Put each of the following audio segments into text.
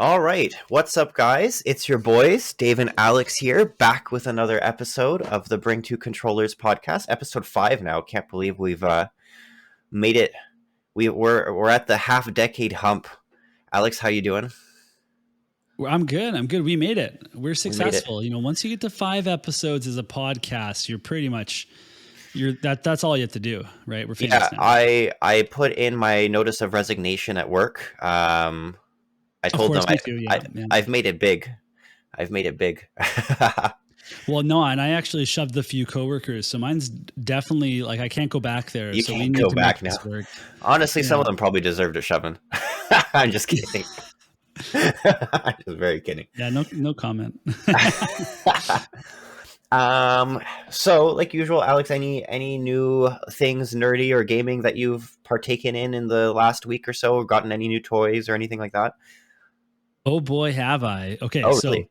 All right. What's up, guys? It's your boys, Dave and Alex here, back with another episode of the Bring Two Controllers podcast, episode 5 now. Can't believe we've made it. We're at the half-decade hump. Alex, how you doing? I'm good. We made it. We're successful. We made it. Once you get to 5 episodes as a podcast, you're pretty much that's all you have to do, right? We're famous now. I put in my notice of resignation at work. I told them I've made it big. I've made it big. Well, no, and I actually shoved a few coworkers, so mine's definitely I can't go back there. You so can't go back now. Honestly, some of them probably deserved a shoving. I'm just kidding. I'm just very kidding. Yeah, no comment. So like usual, Alex, any new things nerdy or gaming that you've partaken in the last week or so, or gotten any new toys or anything like that? Oh boy, have I. Okay, really?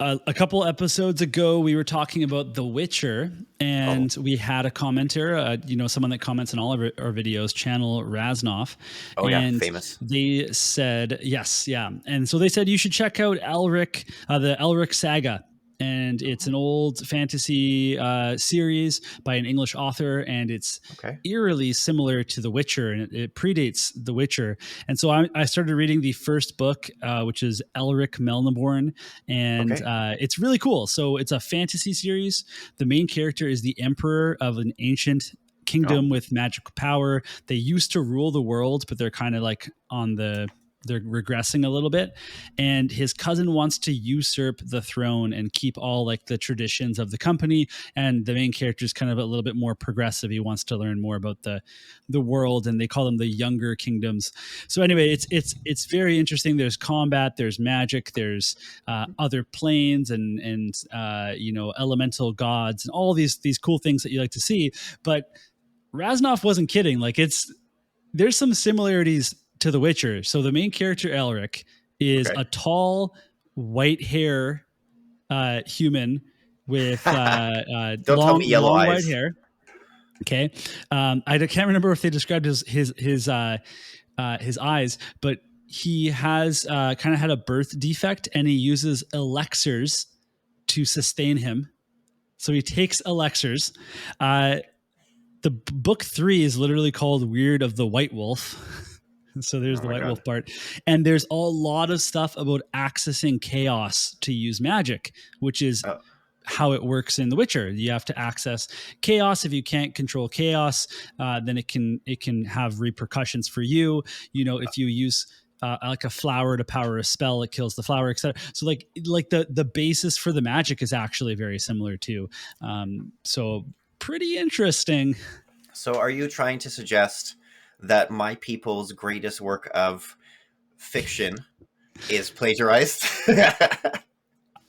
A couple episodes ago, we were talking about The Witcher, and we had a commenter, someone that comments on all of our videos, Channel Raznoff. Oh, and yeah, famous. They said, yes, yeah. And so they said you should check out Elric, the Elric Saga. And it's an old fantasy series by an English author, and it's eerily similar to The Witcher, and it predates The Witcher. And so I started reading the first book, which is Elric Melniboné, and it's really cool. So it's a fantasy series. The main character is the emperor of an ancient kingdom with magical power. They used to rule the world, but they're kind of they're regressing a little bit, and his cousin wants to usurp the throne and keep all the traditions of the company. And the main character is kind of a little bit more progressive. He wants to learn more about the world, and they call them the younger kingdoms. So anyway, it's very interesting. There's combat, there's magic, there's other planes and elemental gods and all these cool things that you like to see. But Raznoff wasn't kidding. There's some similarities to The Witcher. So the main character, Elric, is a tall, white hair human with long white hair. Okay. I can't remember if they described his eyes, but he has kind of had a birth defect, and he uses elixirs to sustain him. So he takes elixirs. The book 3 is literally called Weird of the White Wolf. So there's the White Wolf part. And there's a lot of stuff about accessing chaos to use magic, which is how it works in The Witcher. You have to access chaos. If you can't control chaos, then it can have repercussions for you. If you use a flower to power a spell, it kills the flower, etc. So the basis for the magic is actually very similar too. So pretty interesting. So are you trying to suggest that my people's greatest work of fiction is plagiarized?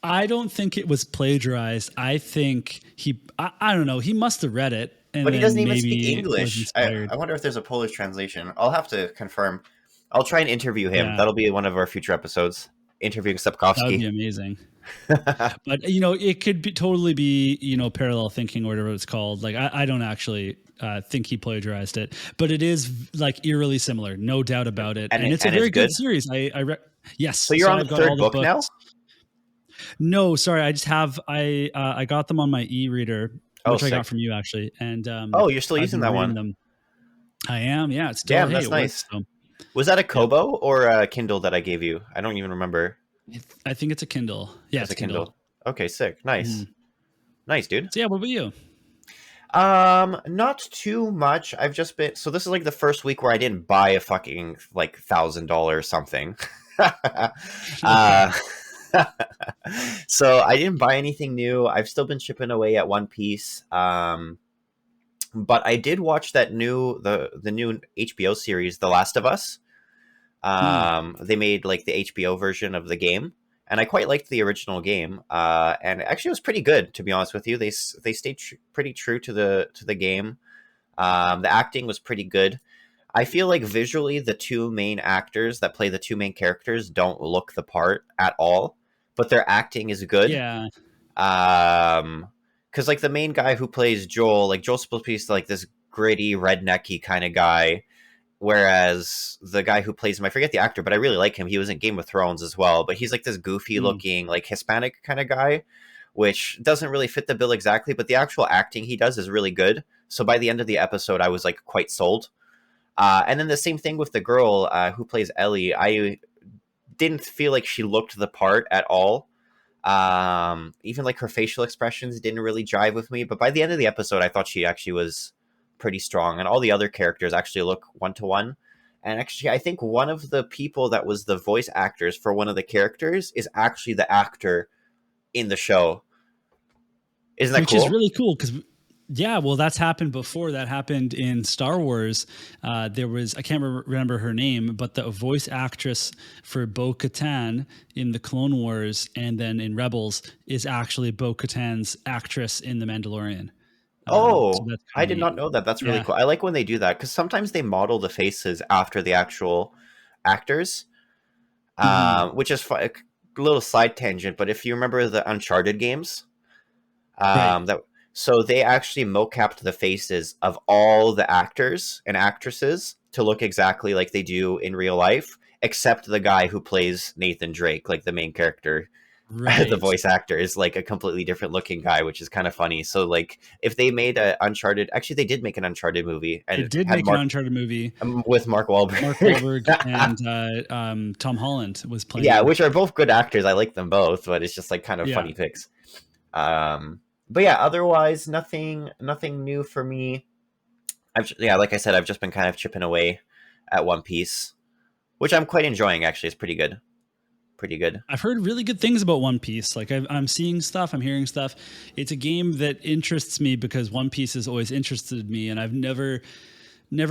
I don't think it was plagiarized. I think I don't know. He must have read it. But he doesn't even speak English. I wonder if there's a Polish translation. I'll have to confirm. I'll try and interview him. Yeah. That'll be one of our future episodes. Interviewing Sapkowski. That would be amazing. But it could totally be parallel thinking or whatever it's called. I don't actually think he plagiarized it, but it is eerily similar, no doubt about it. And it's a very good series. Yes. So you're on the third book now? No, sorry. I just have I got them on my e-reader, which I got from you actually. And you're still using that one? Them. I am. Yeah. It's still, that's nice. Works, so. Was that a Kobo or a Kindle that I gave you? I don't even remember. I think it's a Kindle. Yeah, it's a Kindle. Okay, sick. Nice. Nice, dude. So yeah, what about you? Not too much. I've just been, so this is the first week where I didn't buy a fucking $1,000 something. So I didn't buy anything new. I've still been chipping away at One Piece. But I did watch that the new HBO series, The Last of Us. They made the HBO version of the game, and I quite liked the original game. And actually, it was pretty good, to be honest with you. They stayed pretty true to the game. The acting was pretty good. I feel like visually, the two main actors that play the two main characters don't look the part at all, but their acting is good. Yeah. Because the main guy who plays Joel, Joel's supposed to be this gritty, rednecky kind of guy. Whereas the guy who plays him, I forget the actor, but I really like him. He was in Game of Thrones as well, but he's like this goofy Mm. looking, like Hispanic kind of guy, which doesn't really fit the bill exactly, but the actual acting he does is really good. So by the end of the episode, I was like quite sold. And then the same thing with the girl who plays Ellie. I didn't feel like she looked the part at all. Even like her facial expressions didn't really jive with me. But by the end of the episode, I thought she actually was pretty strong, and all the other characters actually look 1-to-1. And actually, I think one of the people that was the voice actors for one of the characters is actually the actor in the show. Isn't that Which is cool? really cool because yeah, well, that's happened before. That happened in Star Wars. There was, I can't remember her name, but the voice actress for Bo-Katan in the Clone Wars and then in Rebels is actually Bo-Katan's actress in The Mandalorian. So Oh, that's kind I of did neat. not know that. That's really Yeah. cool. I like when they do that because sometimes they model the faces after the actual actors, Hmm. which is a little side tangent. But if you remember the Uncharted games, Right. that so they actually mocapped the faces of all the actors and actresses to look exactly like they do in real life, except the guy who plays Nathan Drake, like the main character. The Right. voice actor is like a completely different looking guy, which is kind of funny. So like if they made a Uncharted, actually they did make an Uncharted movie and They it did had make an Mark Uncharted movie. with Mark Mark Wahlberg. Wahlberg and Tom Holland was Yeah, playing. which are both good actors. I like them both, but it's just like kind of Yeah. funny picks. But yeah, otherwise nothing new for me. Yeah, like I said, I've just been kind of chipping away at One Piece, which I'm quite enjoying. Actually, it's pretty good. Pretty good. I've heard really good things about One Piece. Like I'm seeing stuff, I'm hearing stuff. It's a game that interests me because One Piece has always interested me, and I've never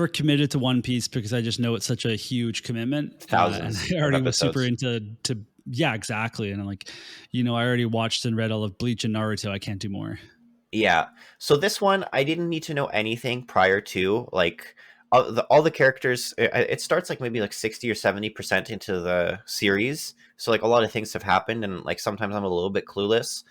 committed to One Piece because I just know it's such a huge commitment, and Thousands I of already was super episodes. into to yeah, exactly. And I'm like, I already watched and read all of Bleach and Naruto. I can't do more. Yeah. So this one, I didn't need to know anything prior to like all the characters. It starts like maybe like 60 or 70% into the series. So like a lot of things have happened, and like sometimes I'm a little bit clueless.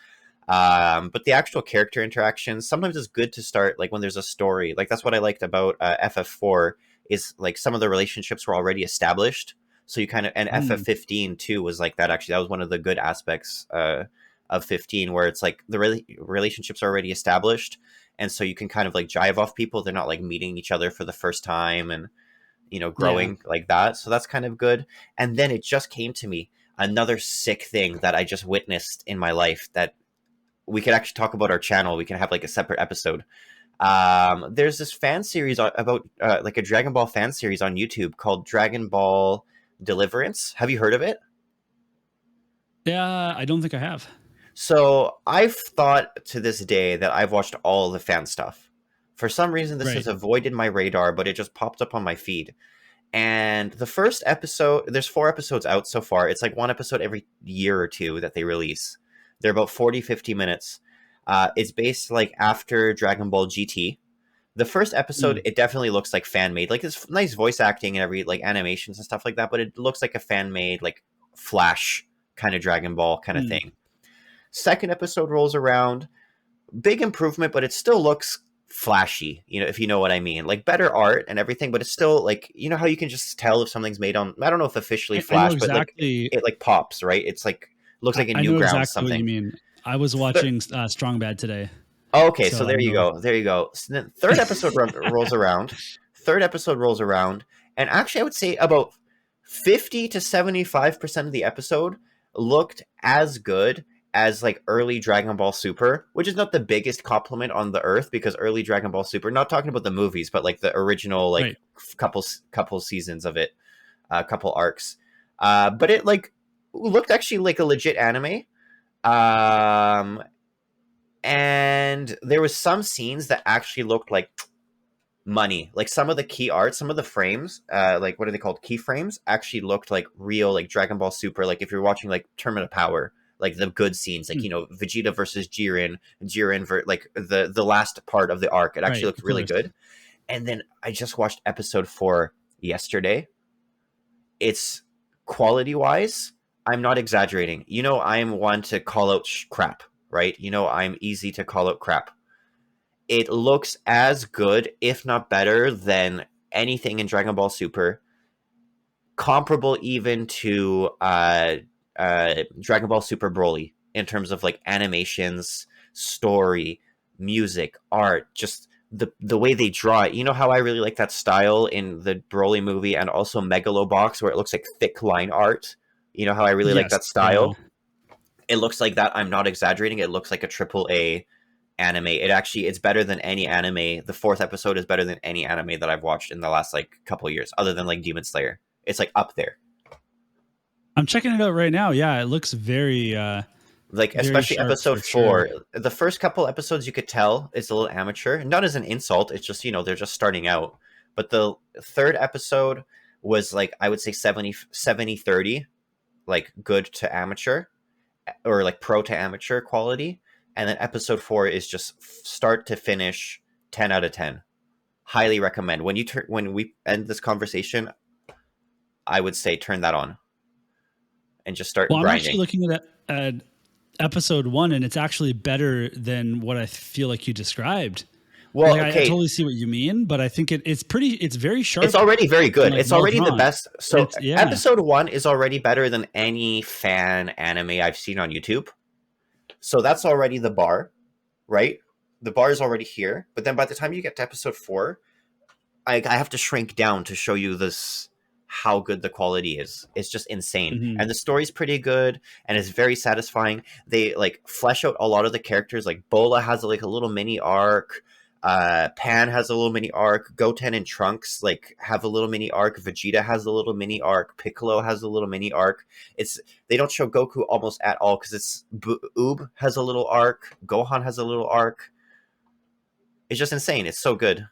But the actual character interactions sometimes it's good to start like when there's a story. Like that's what I liked about FF4 is like some of the relationships were already established. So you kind of and Mm, FF15 too was like that. Actually, that was one of the good aspects of 15 where it's like the relationships are already established, and so you can kind of like jive off people. They're not like meeting each other for the first time and yeah. growing like that. So that's kind of good. And then it just came to me another sick thing that I just witnessed in my life that we could actually talk about our channel. We can have like a separate episode. There's this fan series about like a Dragon Ball fan series on YouTube called Dragon Ball Deliverance. Have you heard of it? Yeah, I don't think I have. So I've thought to this day that I've watched all the fan stuff. For some reason, this has Right. avoided my radar, but it just popped up on my feed. And the first episode, there's 4 episodes out so far. It's like one episode every year or two that they release. They're about 40, 50 minutes. It's based like after Dragon Ball GT. The first episode, Mm, it definitely looks like fan made. Like it's nice voice acting and every like animations and stuff like that, but it looks like a fan made, like Flash kind of Dragon Ball kind of mm. thing. Second episode rolls around, big improvement, but it still looks flashy, if you know what I mean. Like better art and everything, but it's still like, how you can just tell if something's made on, I don't know if officially I know Flash, but like exactly. it like pops, right? It's like looks like a I know Newgrounds exactly what you something. mean. I was Thir- watching Strong Bad today, okay, so so I there you know. go. There you go. So then third episode rolls around. Third episode rolls around, and actually I would say about 50 to 75% of the episode looked as good as like early Dragon Ball Super, which is not the biggest compliment on the earth because early Dragon Ball Super, not talking about the movies, but like the original like Right. couple seasons of it, a couple arcs. But it like looked actually like a legit anime. Um and there was some scenes that actually looked like money. Like some of the key art, some of the frames, like what are they called? Keyframes actually looked like real, like Dragon Ball Super. Like if you're watching like Tournament of Power, like the good scenes, like Mm, Vegeta versus like the last part of the arc, it actually right. looked Of really course. good. And then I just watched episode 4 yesterday. It's quality wise, I'm not exaggerating. I'm one to call out crap, right? I'm easy to call out crap. It looks as good, if not better, than anything in Dragon Ball Super, comparable even to Dragon Ball Super Broly in terms of like animations, story, music, art, just the way they draw it. You know how I really like that style in the Broly movie and also Megalobox, where it looks like thick line art. You know how I really like Yes. that style. It looks like that. I'm not exaggerating. It looks like a triple A anime. It's better than any anime. The fourth episode is better than any anime that I've watched in the last like couple of years, other than like Demon Slayer. It's like up there. I'm checking it out right now. Yeah, it looks very Like very especially sharp episode for sure. 4. The first couple episodes you could tell it's a little amateur. Not as an insult. It's just, they're just starting out. But the third episode was like, I would say 70-30, like good to amateur, or like pro to amateur quality. And then episode 4 is just start to finish 10 out of 10. Highly recommend. When we end this conversation, I would say turn that on and just start Well, I'm grinding. actually looking at episode 1, and it's actually better than what I feel like you described. Well, like, okay. I totally see what you mean, but I think it's very sharp. It's already very good. Like, It's already the best. So yeah. episode 1 is already better than any fan anime I've seen on YouTube. So that's already the bar, right? The bar is already here. But then by the time you get to episode 4, I have to shrink down to show you this, how good the quality is. It's just insane. Mhm. And the story's pretty good and it's very satisfying. They like flesh out a lot of the characters. Like Bola has like a little mini arc. Pan has a little mini arc. Goten and Trunks like have a little mini arc. Vegeta has a little mini arc. Piccolo has a little mini arc. They don't show Goku almost at all because it's Oob has a little arc. Gohan has a little arc. It's just insane. It's so good.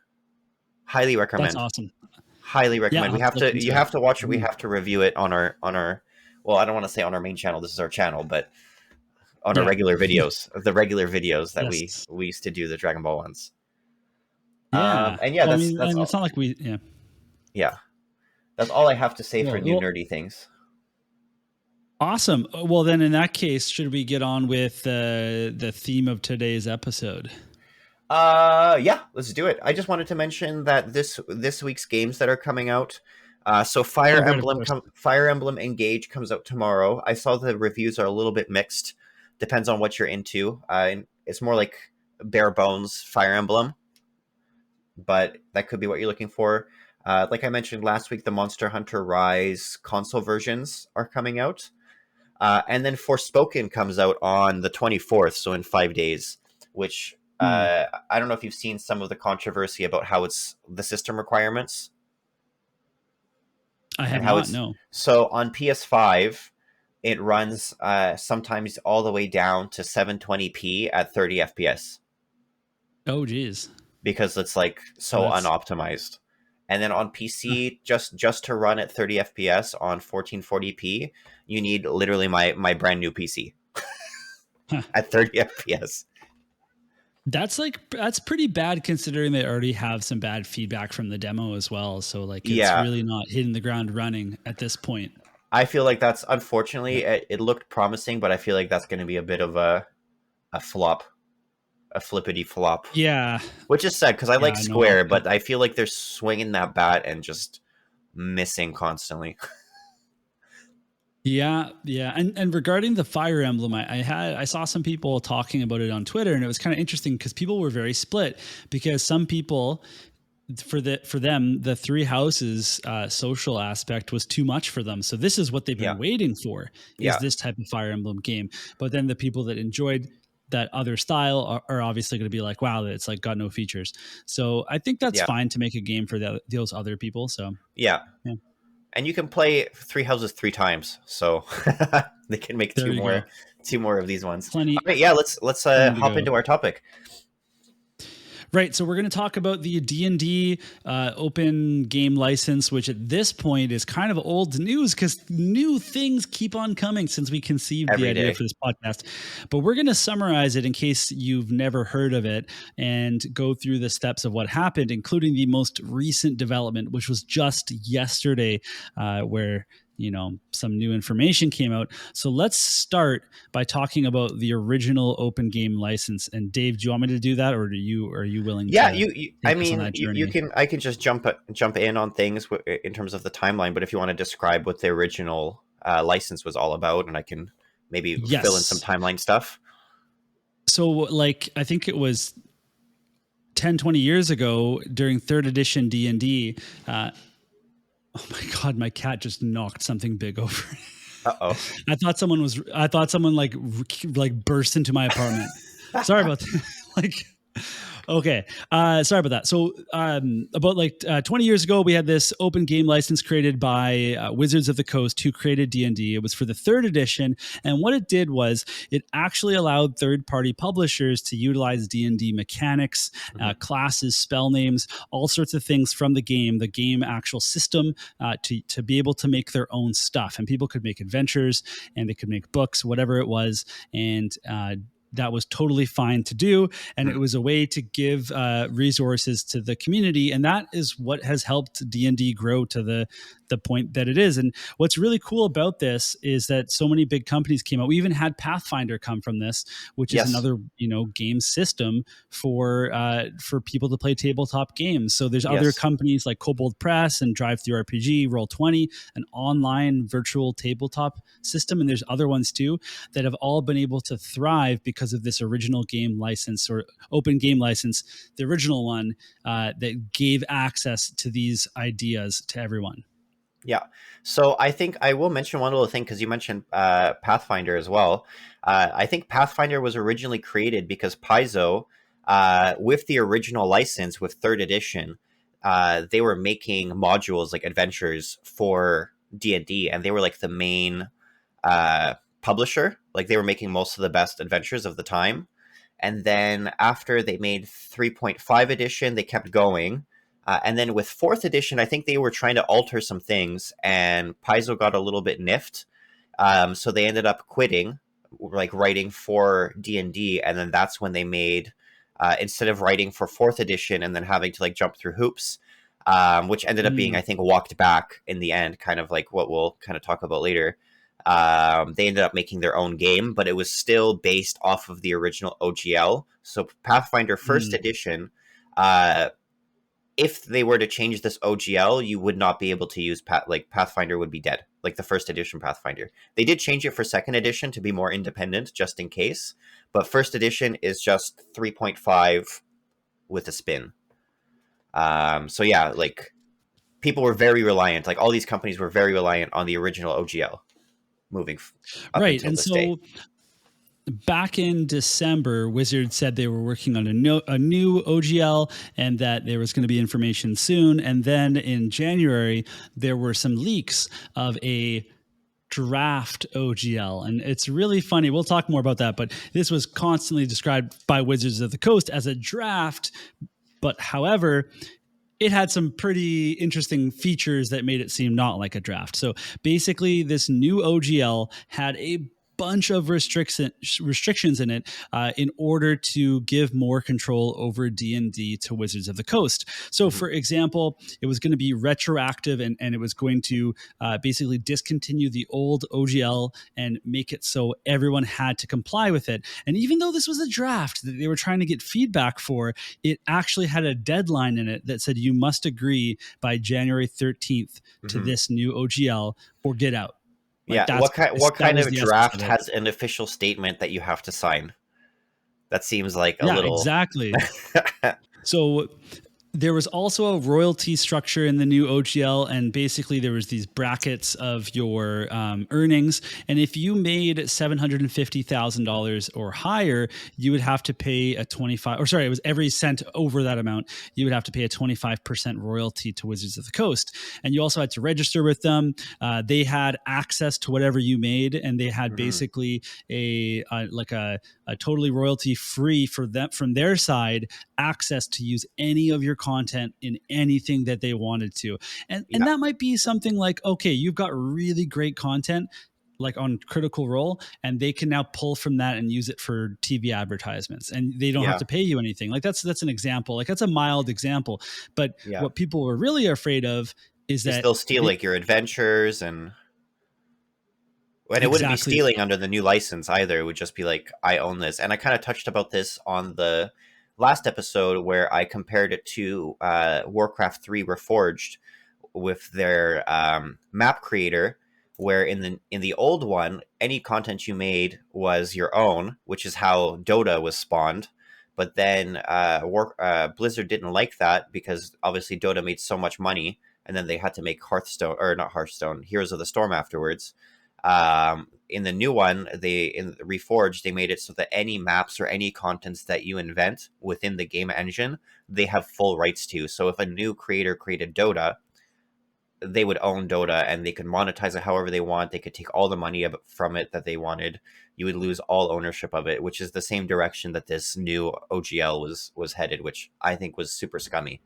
Highly recommend. That's awesome. Highly recommend. Yeah, you have to watch it. We have to review it on our well, I don't want to say on our main channel. This is our channel, but on our regular videos, the regular videos that we used to do, the Dragon Ball ones. Yeah. And yeah, that's all. It's not like yeah. That's all I have to say for new nerdy things. Awesome. Well, then in that case, should we get on with the theme of today's episode? Yeah, let's do it. I just wanted to mention that this week's games that are coming out. So Fire Emblem Engage comes out tomorrow. I saw the reviews are a little bit mixed. Depends on what you're into. It's more like bare bones Fire Emblem, but that could be what you're looking for. Like I mentioned last week, the Monster Hunter Rise console versions are coming out. And then Forspoken comes out on the 24th, so in 5 days, which I don't know if you've seen some of the controversy about how it's the system requirements. I have not, no. So on PS5, it runs sometimes all the way down to 720p at 30 FPS. Oh, geez. Because it's like unoptimized. And then on PC, just to run at 30 FPS on 1440p, you need literally my brand new PC at 30 FPS. That's pretty bad considering they already have some bad feedback from the demo as well. So like, it's really not hitting the ground running at this point. I feel like that's unfortunately it looked promising, but I feel like that's going to be a bit of a flop, a flippity flop. Yeah, which is sad because I like Square, but I feel like they're swinging that bat and just missing constantly. Yeah. And regarding the Fire Emblem, I saw some people talking about it on Twitter, and it was kind of interesting because people were very split, because some people, for them, the Three Houses social aspect was too much for them. So this is what they've been waiting for, is this type of Fire Emblem game. But then the people that enjoyed that other style are obviously going to be like, wow, it's like got no features. So I think that's fine to make a game for those other people. So yeah. And you can play Three Houses 3 times, so they can make two more of these ones. Plenty. All right, yeah, let's hop into our topic. Right, so we're going to talk about the D&D open game license, which at this point is kind of old news because new things keep on coming since we conceived the idea for this podcast. But we're going to summarize it in case you've never heard of it and go through the steps of what happened, including the most recent development, which was just yesterday, where some new information came out. So let's start by talking about the original open game license. And Dave, do you want me to do that, or are you willing Yeah, to I take us on mean, that you journey? can. I can just jump in on things in terms of the timeline. But if you want to describe what the original license was all about, and I can maybe fill in some Yes. timeline stuff. So like I think it was 10, 20 years ago during third edition D&D. Oh my God, my cat just knocked something big over. Uh I thought someone like burst into my apartment. Sorry about that. Like, okay. Sorry about that. So, about 20 years ago, we had this open game license created by Wizards of the Coast, who created D&D. It was for the third edition. And what it did was it actually allowed third-party publishers to utilize D&D mechanics, oh. classes, spell names, all sorts of things from the game actual system, to be able to make their own stuff. And people could make adventures and they could make books, whatever it was. And that was totally fine to do. And it was a way to give resources to the community. And that is what has helped D&D grow to the point that it is. And what's really cool about this is that so many big companies came out. We even had Pathfinder come from this, which is Yes. another game system for people to play tabletop games. So there's other Yes. companies like Kobold Press and Drive Through RPG, Roll20, an online virtual tabletop system, and there's other ones too that have all been able to thrive because of this original game license, or open game license, the original one that gave access to these ideas to everyone. Yeah. So I think I will mention one little thing because you mentioned Pathfinder as well. I think Pathfinder was originally created because Paizo, with the original license with third edition, they were making modules like adventures for D&D, and they were like the main publisher. Like they were making most of the best adventures of the time. And then after they made 3.5 edition, they kept going. And then with fourth edition, I think they were trying to alter some things, and Paizo got a little bit niffed. So they ended up quitting, like writing for D&D, and then that's when they made, instead of writing for fourth edition and then having to like jump through hoops, which ended up being, I think, walked back in the end, kind of like what we'll kind of talk about later. They ended up making their own game, but it was still based off of the original OGL. So Pathfinder first edition, if they were to change this OGL, you would not be able to use Pathfinder would be dead, like the first edition Pathfinder. They did change it for second edition to be more independent, just in case. But first edition is just 3.5 with a spin. So yeah, like people were very reliant. Like all these companies were very reliant on the original OGL, moving up Right, until and this day. Back in December, Wizards said they were working on a new OGL and that there was going to be information soon. And then in January, there were some leaks of a draft OGL. And it's really funny. We'll talk more about that. But this was constantly described by Wizards of the Coast as a draft. But however, it had some pretty interesting features that made it seem not like a draft. So basically, this new OGL had a bunch of restrictions in it in order to give more control over D&D to Wizards of the Coast. So, for example, it was going to be retroactive, and it was going to basically discontinue the old OGL and make it so everyone had to comply with it. And even though this was a draft that they were trying to get feedback for, it actually had a deadline in it that said you must agree by January 13th to this new OGL or get out. Like Yeah, what kind of draft has an official statement that you have to sign? That seems like a little. Exactly. So there was also a royalty structure in the new OGL, and basically there was these brackets of your earnings. And if you made $750,000 or higher, you would have to pay a 25, or sorry, it was every cent over that amount, you would have to pay a 25% royalty to Wizards of the Coast. And you also had to register with them. They had access to whatever you made, and they had basically a totally royalty free for them from their side access to use any of your content in anything that they wanted to. And that might be something like, okay, you've got really great content like on Critical Role, and they can now pull from that and use it for TV advertisements, and they don't have to pay you anything. Like that's an example. Like that's a mild example. But what people were really afraid of is that they'll steal like your adventures and And it wouldn't be Exactly. stealing under the new license either. It would just be like, I own this. And I kind of touched about this on the last episode where I compared it to Warcraft 3 Reforged with their map creator, where in the old one, any content you made was your own, which is how Dota was spawned. But then Blizzard didn't like that because obviously Dota made so much money, and then they had to make Hearthstone, or not Hearthstone, Heroes of the Storm afterwards. In the new one, in Reforged, they made it so that any maps or any contents that you invent within the game engine, they have full rights to. So if a new creator created Dota, they would own Dota and they could monetize it however they want. They could take all the money from it that they wanted. You would lose all ownership of it, which is the same direction that this new OGL was headed, which I think was super scummy.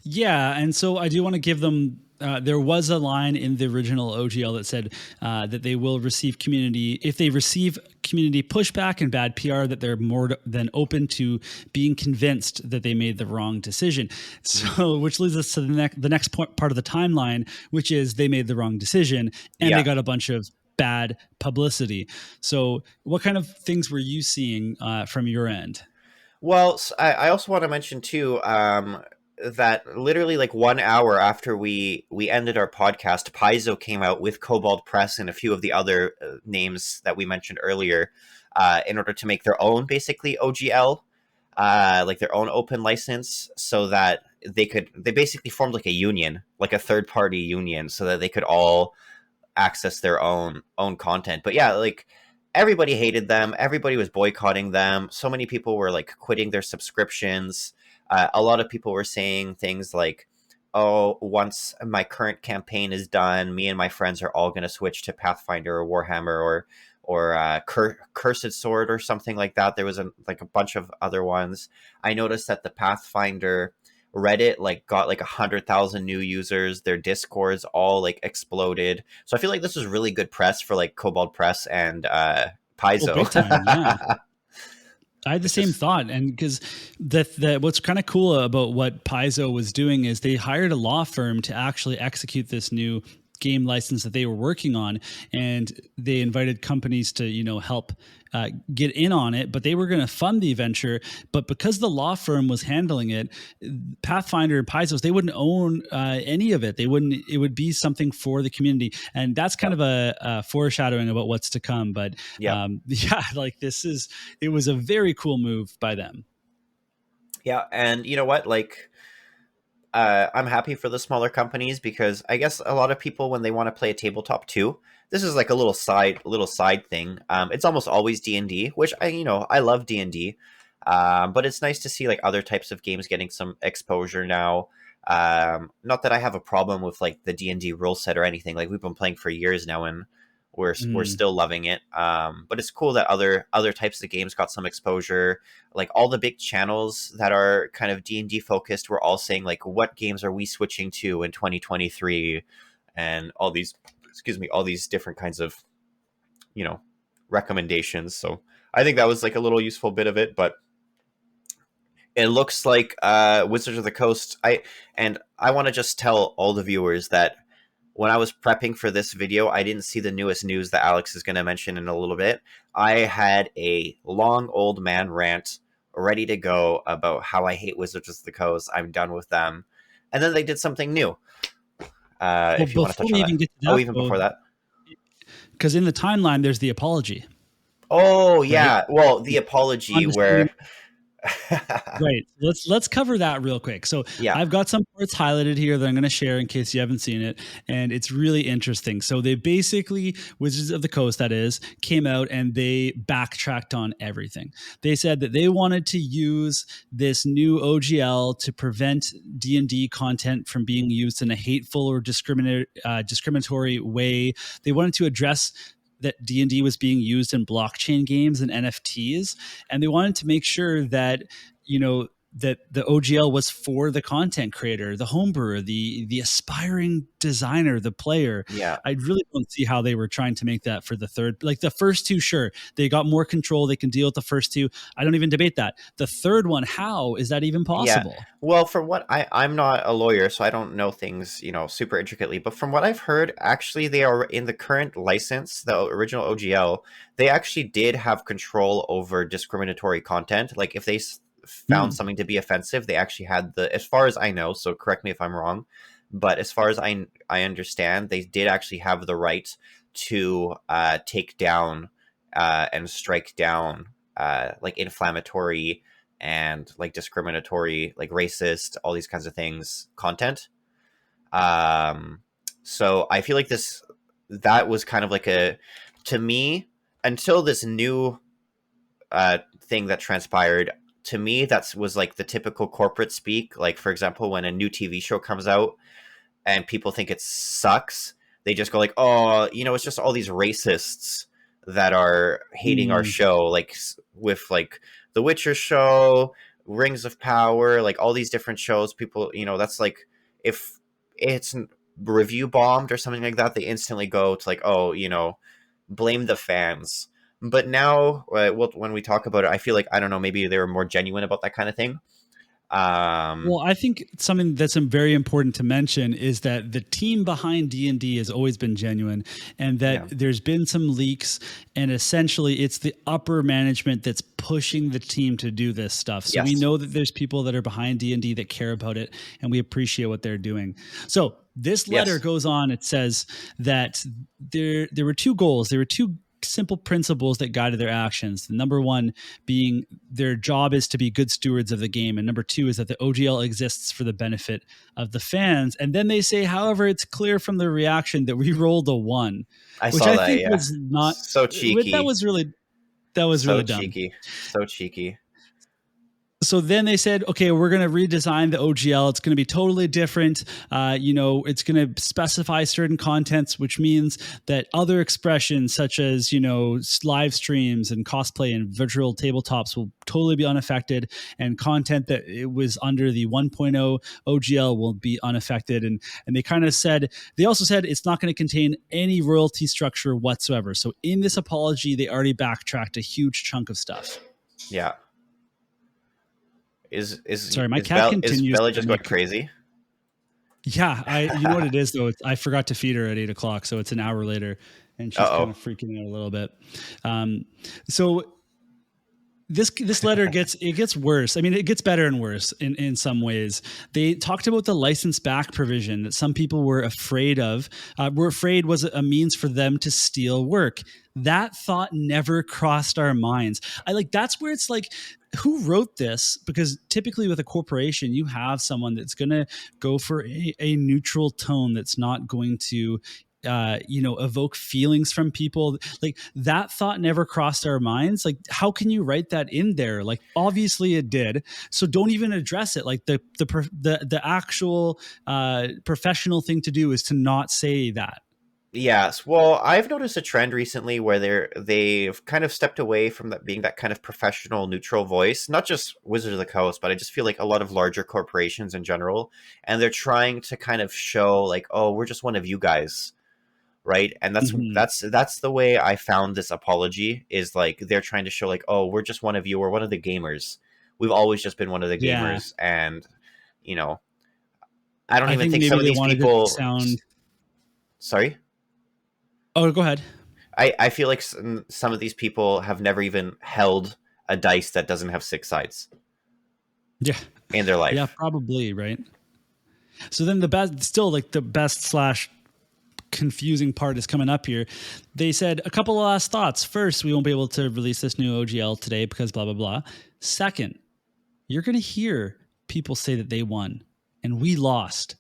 Yeah, and so I do want to give them. There was a line in the original OGL that said that they will receive community if they receive community pushback and bad PR, that they're more than open to being convinced that they made the wrong decision. So, which leads us to the next part of the timeline, which is they made the wrong decision and they got a bunch of bad publicity. So, what kind of things were you seeing from your end? Well, I also want to mention too that literally like 1 hour after we ended our podcast, Paizo came out with Cobalt Press and a few of the other names that we mentioned earlier in order to make their own basically OGL, like their own open license, so that they basically formed like a union, like a third party union, so that they could all access their own content. But yeah, like everybody hated them. Everybody was boycotting them. So many people were like quitting their subscriptions. A lot of people were saying things like, "Oh, once my current campaign is done, me and my friends are all going to switch to Pathfinder or Warhammer or Cursed Sword or something like that." There was like a bunch of other ones. I noticed that the Pathfinder Reddit like got like 100,000 new users. Their Discords all like exploded. So I feel like this was really good press for like Cobalt Press and Oh, Paizo. big time! Yeah. I had the It's same just thought, and because the what's kind of cool about what Paizo was doing is they hired a law firm to actually execute this new game license that they were working on, and they invited companies to help get in on it, but they were going to fund the venture. But because the law firm was handling it, Pathfinder and Paizo's, they wouldn't own any of it. They wouldn't. It would be something for the community, and that's kind of a foreshadowing about what's to come. But yeah. yeah, like it was a very cool move by them. Yeah, and you know what? Like I'm happy for the smaller companies because I guess a lot of people when they want to play a tabletop too, this is like a little side thing. It's almost always D&D, which I love D&D, but it's nice to see like other types of games getting some exposure now. Not that I have a problem with like the D&D rule set or anything. Like we've been playing for years now, and we're Mm. still loving it. But it's cool that other types of games got some exposure. Like all the big channels that are kind of D&D focused were all saying like, what games are we switching to in 2023, and all these, excuse me, all these different kinds of you know recommendations. So I think that was like a little useful bit of it. But it looks like Wizards of the Coast. I want to just tell all the viewers that when I was prepping for this video, I didn't see the newest news that Alex is going to mention in a little bit. I had a long old man rant ready to go about how I hate Wizards of the Coast. I'm done with them. And then they did something new. Well, If you want to before touch we on even that. get to Oh, that, even though, before that. because in the timeline there's the apology, Oh, right? yeah. Well, the apology Understanding. where. Right. Let's cover that real quick. So Yeah. I've got some parts highlighted here that I'm going to share in case you haven't seen it, and it's really interesting. So they basically, Wizards of the Coast, that is, came out and they backtracked on everything. They said that they wanted to use this new OGL to prevent D&D content from being used in a hateful or discriminatory way. They wanted to address that D&D was being used in blockchain games and NFTs, and they wanted to make sure that you know that the OGL was for the content creator, the homebrewer, the aspiring designer, the player. Yeah. I really don't see how they were trying to make that for the third. Like the first two, sure, they got more control. They can deal with the first two. I don't even debate that. The third one, how is that even Yeah. possible? Well, from what I'm not a lawyer, so I don't know things, super intricately, but from what I've heard, actually they are in the current license, the original OGL, they actually did have control over discriminatory content. Like if they found Hmm. something to be offensive, they actually had as far as I know, so correct me if I'm wrong, but as far as I understand, they did actually have the right to take down and strike down like inflammatory and like discriminatory, like racist, all these kinds of things, content. Um, so I feel like that was kind of like to me, until this new thing that transpired, to me, that was like the typical corporate speak. Like, for example, when a new TV show comes out and people think it sucks, they just go like, "Oh, it's just all these racists that are hating our Hmm. show." Like with like the Witcher show, Rings of Power, like all these different shows. People, that's like if it's review bombed or something like that, they instantly go to like, "Oh, blame the fans." But now, when we talk about it, I feel like I don't know, maybe they were more genuine about that kind of thing. Um, Well, I think something that's very important to mention is that the team behind D&D has always been genuine, and that yeah. there's been some leaks, and essentially it's the upper management that's pushing the team to do this stuff. So we Yes. know that there's people that are behind D&D that care about it, and we appreciate what they're doing. So this letter Yes. goes on. It says that there were two goals. There were two simple principles that guided their actions. The number one being their job is to be good stewards of the game, and number two is that the OGL exists for the benefit of the fans. And then they say, however, it's clear from the reaction that we rolled a one, I which saw I that. think Yeah. was not. So That cheeky. was really that was So really dumb. cheeky. So cheeky. So then they said, okay, we're going to redesign the OGL. It's going to be totally different. It's going to specify certain contents, which means that other expressions such as, live streams and cosplay and virtual tabletops will totally be unaffected. And content that it was under the 1.0 OGL will be unaffected. And they also said it's not going to contain any royalty structure whatsoever. So in this apology, they already backtracked a huge chunk of stuff. Yeah. Is is Sorry, my is cat Bella is continues Bella to just going make. crazy? Yeah, you know what it is though. I forgot to feed her at 8 o'clock, so it's an hour later, and she's kind Uh-oh. of freaking out a little bit. So this letter gets worse. I mean, it gets better and worse in some ways. They talked about the license back provision that some people were afraid of. Were afraid was a means for them to steal work. That thought never crossed our minds. That's where it's like, who wrote this? Because typically with a corporation, you have someone that's going to go for a neutral tone that's not going to evoke feelings from people. Like that thought never crossed our minds. Like, how can you write that in there? Like, obviously it did. So don't even address it. Like the actual professional thing to do is to not say that. Yes. Well, I've noticed a trend recently where they've kind of stepped away from that being that kind of professional neutral voice. Not just Wizards of the Coast, but I just feel like a lot of larger corporations in general, and they're trying to kind of show like, oh, we're just one of you guys, right? And that's Mm-hmm. that's that's the way I found this apology, is like they're trying to show like, oh, we're just one of you, we're one of the gamers. We've always just been one of the Yeah. gamers, and you know, I don't I even think think some maybe of they these wanted it to people. sound. Sorry. Oh, go ahead. I feel like some of these people have never even held a dice that doesn't have six sides Yeah. in their Yeah, life. probably, right? So then the best slash confusing part is coming up here. They said a couple of last thoughts. First, we won't be able to release this new OGL today because blah, blah, blah. Second, you're going to hear people say that they won and we lost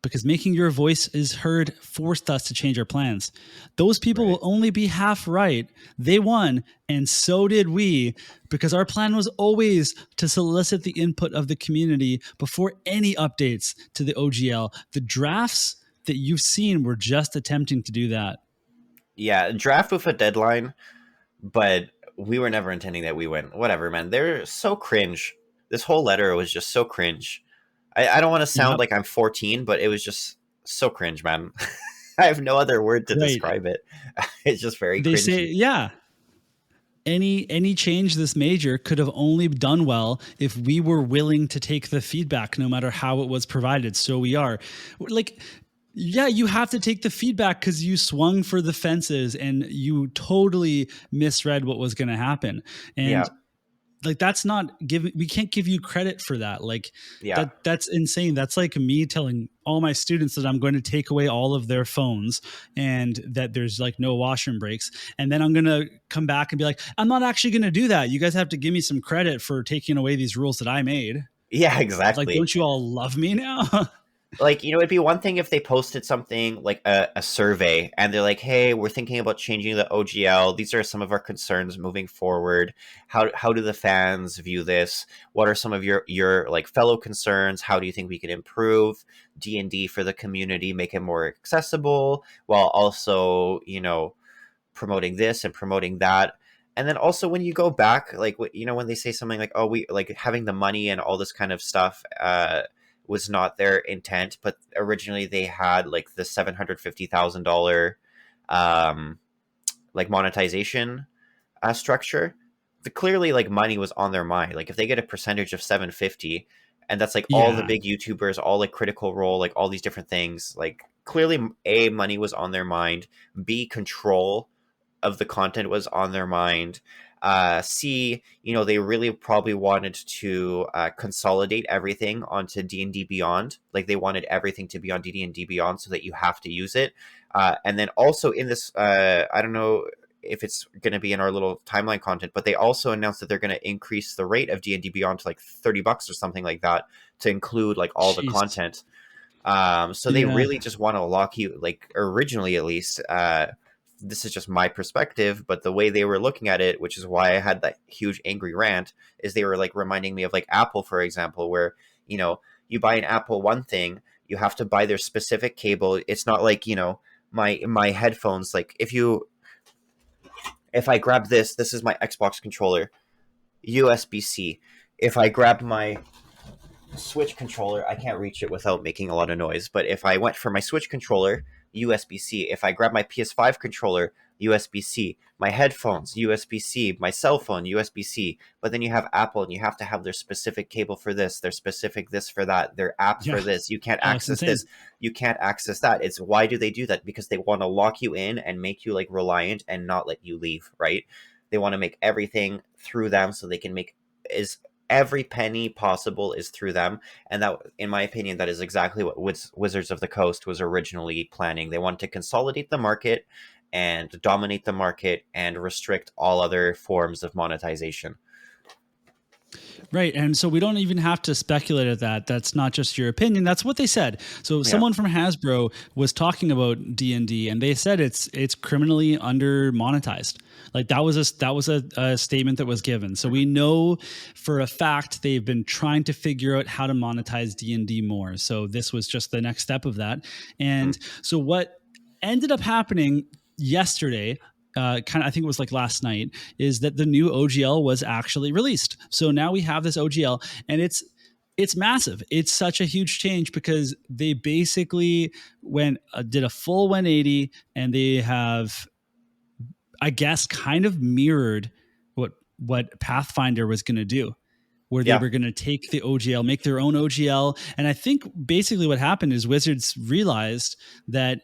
because making your voice is heard forced us to change our plans. Those people Right. will only be half right. They won, and so did we, because our plan was always to solicit the input of the community before any updates to the OGL. The drafts that you've seen were just attempting to do that. Yeah, draft with a deadline, but we were never intending that we win. Whatever, man. They're so cringe. this whole letter was just so cringe. I don't want to sound Yep. like I'm 14, but it was just so cringe, man. I have no other word to Right. describe it. It's just very They say, cringy. yeah, any change this major could have only done well if we were willing to take the feedback no matter how it was provided. So we are. Like, yeah, you have to take the feedback because you swung for the fences and you totally misread what was going to happen. And Yeah, like, that's not giving, we can't give you credit for that. Like, yeah, that's insane. That's like me telling all my students that I'm going to take away all of their phones and that there's like no washroom breaks. And then I'm going to come back and be like, I'm not actually going to do that. You guys have to give me some credit for taking away these rules that I made. yeah, Like, exactly. don't you all love me now? Like, it'd be one thing if they posted something like a survey and they're like, hey, we're thinking about changing the OGL. These are some of our concerns moving forward. How do the fans view this? What are some of your like fellow concerns? How do you think we can improve D&D for the community, make it more accessible while also, promoting this and promoting that? And then also when you go back, like, when they say something like, oh, we like having the money and all this kind of stuff, was not their intent, but originally they had like the $750,000 um, like monetization structure. Clearly, like, money was on their mind. Like, if they get a percentage of 750, and that's like all the Yeah. big YouTubers, all like Critical Role, like all these different things, like clearly, A, money was on their mind. B, control of the content was on their mind. C, they really probably wanted to consolidate everything onto D&D Beyond. Like, they wanted everything to be on D&D Beyond so that you have to use it. And then also in this, I don't know if it's going to be in our little timeline content, but they also announced that they're going to increase the rate of D&D Beyond to like $30 or something like that to include like all the Jeez. content. So they Yeah. really just want to lock you, like originally at least. This is just my perspective, but the way they were looking at it, which is why I had that huge angry rant, is they were like reminding me of like Apple, for example, where you buy an Apple One thing, you have to buy their specific cable. It's not like my headphones. Like if I grab this is my Xbox controller, USB C. If I grab my Switch controller, I can't reach it without making a lot of noise. But if I went for my Switch controller, USB C. If I grab my PS5 controller, USB C. My headphones, USB C. My cell phone, USB C. But then you have Apple and you have to have their specific cable for this, their specific this for that, their app for Yeah. this. You can't Oh, it's access insane. this. You can't access that. It's why do they do that? Because they want to lock you in and make you like reliant and not let you leave, right? They want to make everything through them so they can make is every penny possible is through them. And that, in my opinion, that is exactly what Wizards of the Coast was originally planning. They wanted to consolidate the market and dominate the market and restrict all other forms of monetization. Right. And so we don't even have to speculate at that. That's not just your opinion. That's what they said. So Yeah. someone from Hasbro was talking about D&D and they said it's criminally under monetized. Like that was a statement that was given. So we know for a fact they've been trying to figure out how to monetize D&D more. So this was just the next step of that. And so what ended up happening yesterday, I think it was like last night, is that the new OGL was actually released. So now we have this OGL, and it's massive. It's such a huge change because they basically did a full 180, and they have, I guess, kind of mirrored what Pathfinder was going to do, where they Yeah. were going to take the OGL, make their own OGL. And I think basically what happened is Wizards realized that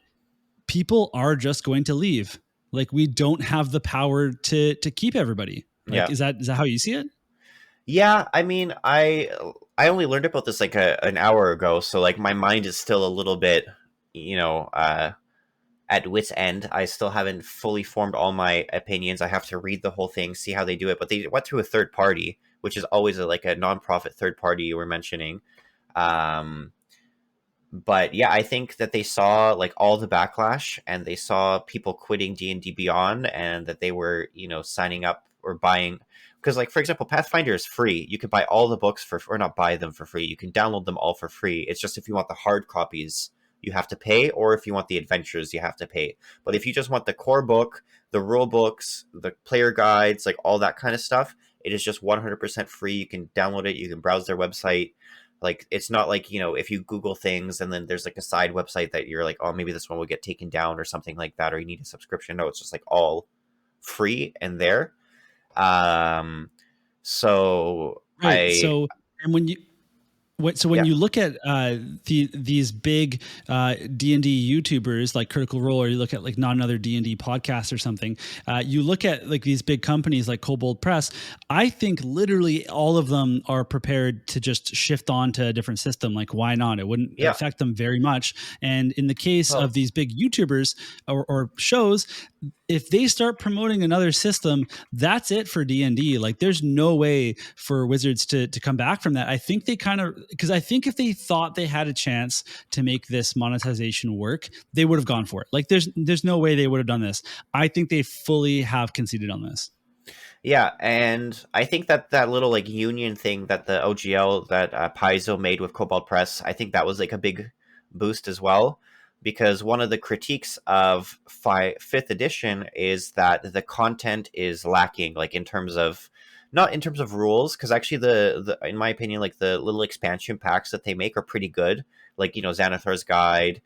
people are just going to leave. Like we don't have the power to keep everybody. Like Yeah. is that how you see it? Yeah, I mean, I only learned about this like an hour ago, so like my mind is still a little bit, you know, at wit's end. I still haven't fully formed all my opinions. I have to read the whole thing, see how they do it. But they went through a third party, which is always like a nonprofit third party you were mentioning. Um, but yeah, I think that they saw like all the backlash and they saw people quitting D&D Beyond and that they were, signing up or buying, because like, for example, Pathfinder is free. You can buy all the books or not buy them for free. You can download them all for free. It's just if you want the hard copies, you have to pay, or if you want the adventures, you have to pay. But if you just want the core book, the rule books, the player guides, like all that kind of stuff, It is just 100% free. You can download it. You can browse their website. Like, it's not like, if you Google things and then there's like a side website that you're like, oh, maybe this one will get taken down or something like that, or you need a subscription. No, it's just like all free and there. Um, so Right. So, and when you when yeah, you look at these big D&D YouTubers like Critical Role, or you look at like Not Another D&D podcast or something, you look at like these big companies like Kobold Press. I think literally all of them are prepared to just shift on to a different system. Like, why not? It wouldn't yeah. affect them very much. And in the case Well, of these big YouTubers or shows, if they start promoting another system, that's it for D&D. Like, there's no way for Wizards to come back from that. I think they kind of, because I think if they thought they had a chance to make this monetization work, they would have gone for it. Like, there's no way they would have done this. I think they fully have conceded on this. yeah, and I think that little like union thing that the OGL that Paizo made with Cobalt Press, I think that was like a big boost as well, because one of the critiques of fifth edition is that the content is lacking, like in terms of not in terms of rules, because actually the in my opinion, like the little expansion packs that they make are pretty good, like Xanathar's Guide.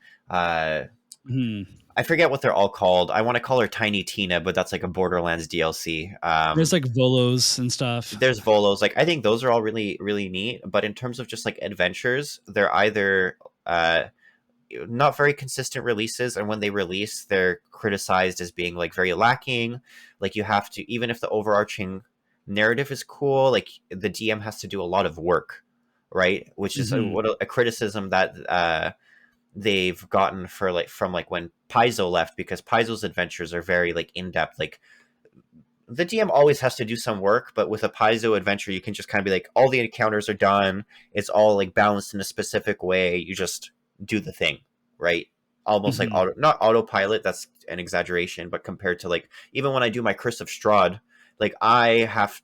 I forget what they're all called. I want to call her Tiny Tina, but that's like a Borderlands DLC. There's like Volos and stuff. There's Volos. Like, I think those are all really, really neat. But in terms of just like adventures, they're either not very consistent releases, and when they release, they're criticized as being like very lacking. Like, you have to, even if the overarching narrative is cool, like the DM has to do a lot of work, right? Which is a criticism that they've gotten for like from like when Paizo left, because Paizo's adventures are very like in depth. Like, the DM always has to do some work, but with a Paizo adventure, you can just kind of be like, all the encounters are done. It's all like balanced in a specific way. You just do the thing, right? Almost like not autopilot. That's an exaggeration, but compared to like even when I do my Curse of Strahd, like I have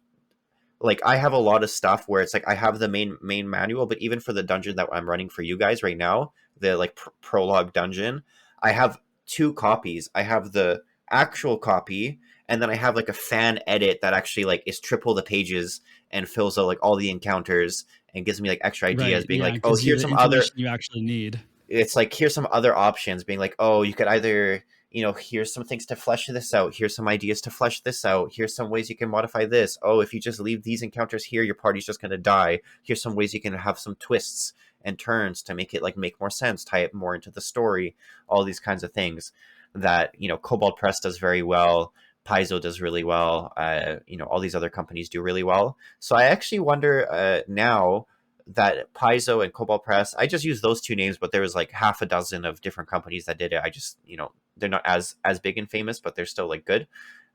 a lot of stuff where it's like I have the main manual, but even for the dungeon that I'm running for you guys right now, the like prologue dungeon, I have two copies. I have the actual copy, and then I have like a fan edit that actually like is triple the pages and fills out like all the encounters and gives me like extra ideas, Right. being Yeah. like, oh, Gives you here's the some other. information you actually need. It's like, here's some other options, being like, oh, you could either, here's some things to flesh this out, here's some ideas to flesh this out, here's some ways you can modify this. Oh, if you just leave these encounters here, your party's just going to die. Here's some ways you can have some twists and turns to make it like make more sense, tie it more into the story, all these kinds of things that Cobalt Press does very well, Paizo does really well, all these other companies do really well. So I actually wonder now that Paizo and Cobalt Press, I just use those two names, but there was like half a dozen of different companies that did it. I just, they're not as big and famous, but they're still like good.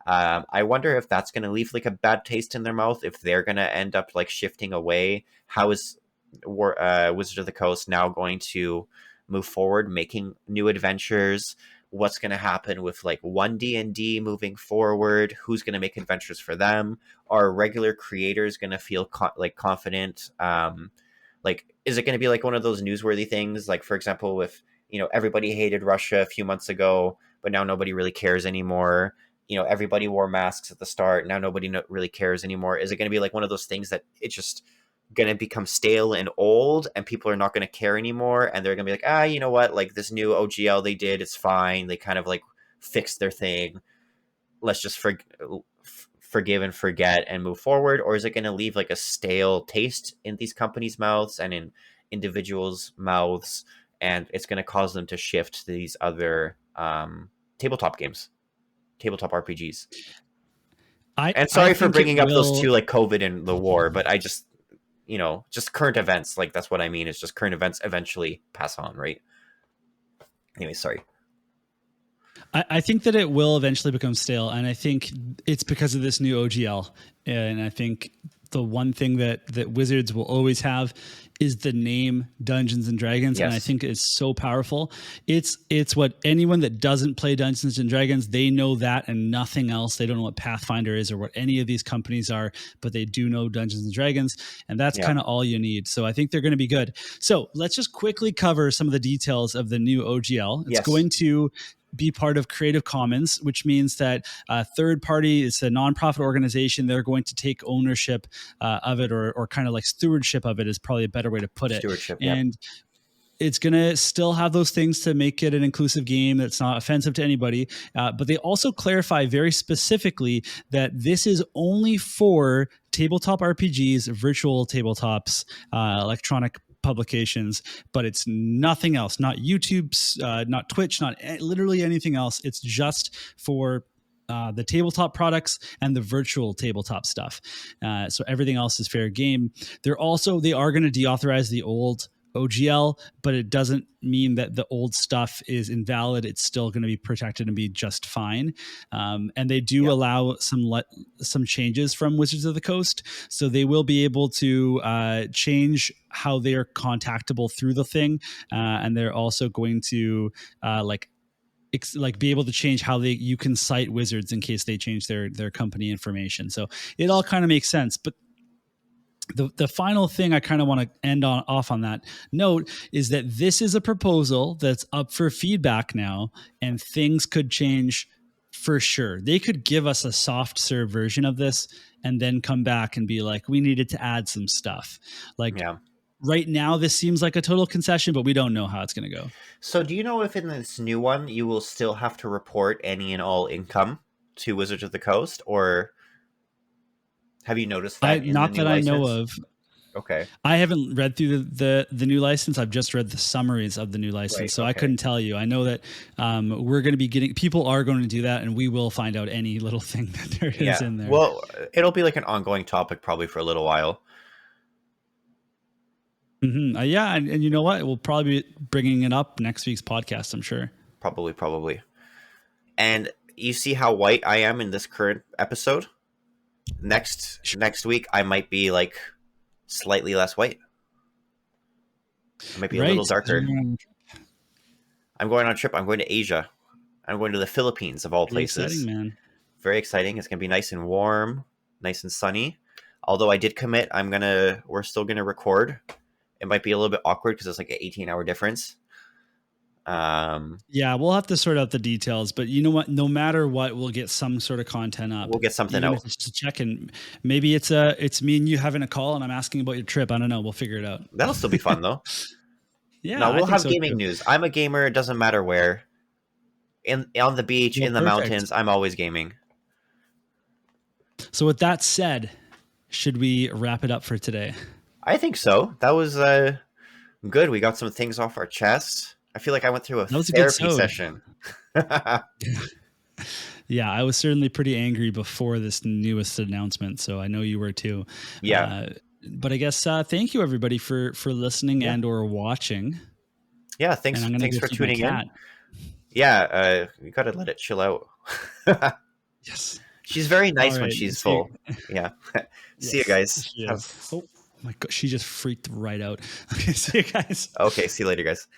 I wonder if that's going to leave like a bad taste in their mouth, if they're going to end up like shifting away. How is Wizard of the Coast now going to move forward, making new adventures? What's going to happen with like 1D&D moving forward? Who's going to make adventures for them? Are regular creators going to feel confident? Like, is it going to be like one of those newsworthy things? Like, for example, with, everybody hated Russia a few months ago, but now nobody really cares anymore. Everybody wore masks at the start. Now nobody really cares anymore. Is it going to be like one of those things that it's just going to become stale and old and people are not going to care anymore? And they're going to be like, you know what? Like, this new OGL they did, it's fine. They kind of like fixed their thing. Let's just forgive and forget and move forward. Or is it going to leave like a stale taste in these companies' mouths and in individuals' mouths, and it's going to cause them to shift to these other tabletop games, tabletop RPGs? And sorry for bringing up those two, like COVID and the war, but I just, just current events. Like, that's what I mean. It's just current events eventually pass on, right? Anyway, sorry. I think that it will eventually become stale, and I think it's because of this new OGL. And I think the one thing that Wizards will always have is the name Dungeons and Dragons, Yes. and I think it's so powerful. It's what anyone that doesn't play Dungeons and Dragons, they know that and nothing else. They don't know what Pathfinder is or what any of these companies are, but they do know Dungeons and Dragons, and that's kind of all you need. So I think they're going to be good. So let's just quickly cover some of the details of the new OGL. It's going to be part of Creative Commons, which means that third party, it's a nonprofit organization. They're going to take ownership of it, or kind of like stewardship of it is probably a better way to put it. Stewardship, yeah. And it's going to still have those things to make it an inclusive game that's not offensive to anybody. But they also clarify very specifically that this is only for tabletop RPGs, virtual tabletops, electronic publications, but it's nothing else, not YouTube's, not Twitch, not literally anything else. It's just for the tabletop products and the virtual tabletop stuff. So everything else is fair game. They are going to deauthorize the old OGL, but it doesn't mean that the old stuff is invalid. It's still going to be protected and be just fine. And they do allow some changes from Wizards of the Coast, so they will be able to change how they are contactable through the thing, and they're also going to be able to change how you can cite Wizards in case they change their company information. So it all kind of makes sense, but the final thing I kind of want to end off on that note is that this is a proposal that's up for feedback now, and things could change for sure. They could give us a soft serve version of this and then come back and be like, we needed to add some stuff. Right now, this seems like a total concession, but we don't know how it's going to go. So do you know if in this new one, you will still have to report any and all income to Wizards of the Coast, or have you noticed that? Not that I know of. Okay. I haven't read through the new license. I've just read the summaries of the new license. Right, so I couldn't tell you. I know that we're going to be people are going to do that, and we will find out any little thing that there is in there. Well, it'll be like an ongoing topic probably for a little while. Mm-hmm. And you know what? We'll probably be bringing it up next week's podcast, I'm sure. Probably. And you see how white I am in this current episode? Next week, I might be like slightly less white. I might be a little darker. I'm going on a trip. I'm going to Asia. I'm going to the Philippines, of all places. Exciting, man. Very exciting. It's going to be nice and warm, nice and sunny. Although I did commit, we're still going to record. It might be a little bit awkward because it's like an 18-hour difference. We'll have to sort out the details, but you know what? No matter what, we'll get some sort of content up. We'll get something out. Just to check in. Maybe it's me and you having a call, and I'm asking about your trip. I don't know. We'll figure it out. That'll still be fun, though. Yeah, we'll have gaming news. I'm a gamer. It doesn't matter where. On the beach, in the mountains, I'm always gaming. So with that said, should we wrap it up for today? I think so. That was good. We got some things off our chests. I feel like I went through a therapy session. Yeah, I was certainly pretty angry before this newest announcement, so I know you were too. Yeah. But I guess thank you everybody for listening and or watching. Yeah, thanks for tuning in. Yeah, you got to let it chill out. Yes. She's very nice when she's full. Yeah. See you guys. Oh my God, she just freaked right out. Okay, see you guys. Okay, see you later, guys.